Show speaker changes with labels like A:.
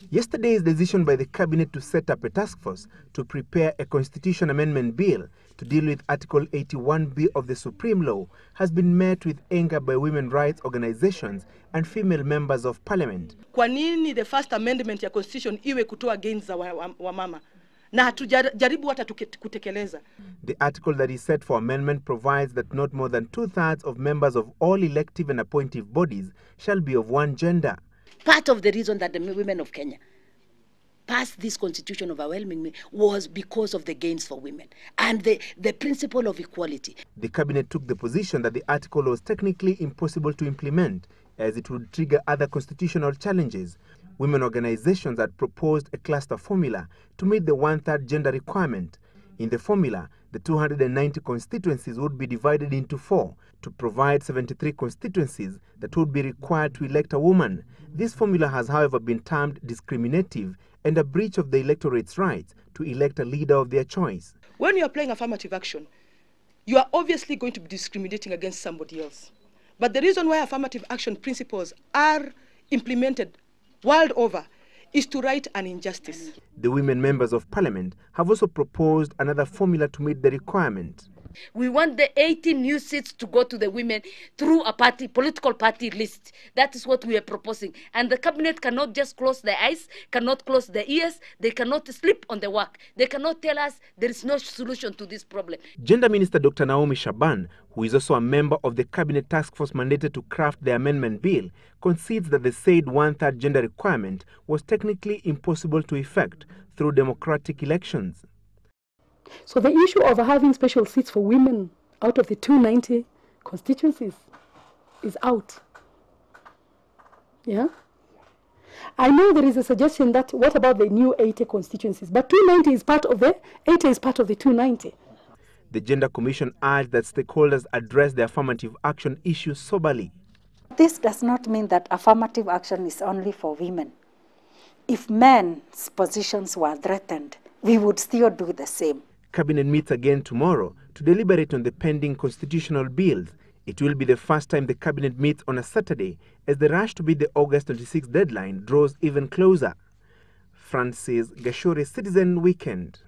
A: Yesterday's decision by the Cabinet to set up a task force to prepare a constitution amendment bill to deal with Article 81B of the Supreme Law has been met with anger by women rights organizations and female members of parliament.
B: Kwa nini the first amendment ya constitution iwe kutoa gains za wamama? Na hatujaribu hata kutekeleza.
A: The article that is set for amendment provides that not more than 2/3 of members of all elective and appointive bodies shall be of one gender.
C: Part of the reason that the women of Kenya passed this constitution overwhelmingly was because of the gains for women and the principle of equality.
A: The cabinet took the position that the article was technically impossible to implement as it would trigger other constitutional challenges. Women organizations had proposed a cluster formula to meet the 1/3 gender requirement. In the formula, the 290 constituencies would be divided into 4 to provide 73 constituencies that would be required to elect a woman. This formula has, however, been termed discriminative and a breach of the electorate's rights to elect a leader of their choice.
B: When you are applying affirmative action, you are obviously going to be discriminating against somebody else. But the reason why affirmative action principles are implemented world over is to right an injustice.
A: The women members of parliament have also proposed another formula to meet the requirement.
C: We want the 18 new seats to go to the women through a political party list. That is what we are proposing. And the cabinet cannot just close their eyes, cannot close their ears, they cannot sleep on the work. They cannot tell us there is no solution to this problem.
A: Gender Minister Dr. Naomi Shaban, who is also a member of the cabinet task force mandated to craft the amendment bill, concedes that the said 1/3 gender requirement was technically impossible to effect through democratic elections.
D: So the issue of having special seats for women out of the 290 constituencies is out. Yeah? I know there is a suggestion that what about the new 80 constituencies? But 290 is part of the 80 is part of the 290.
A: The Gender Commission urged that stakeholders address the affirmative action issue soberly.
E: This does not mean that affirmative action is only for women. If men's positions were threatened, we would still do the same.
A: Cabinet meets again tomorrow to deliberate on the pending constitutional bills. It will be the first time the cabinet meets on a Saturday as the rush to beat the August 26 deadline draws even closer. Francis Gachuri, Citizen Weekend.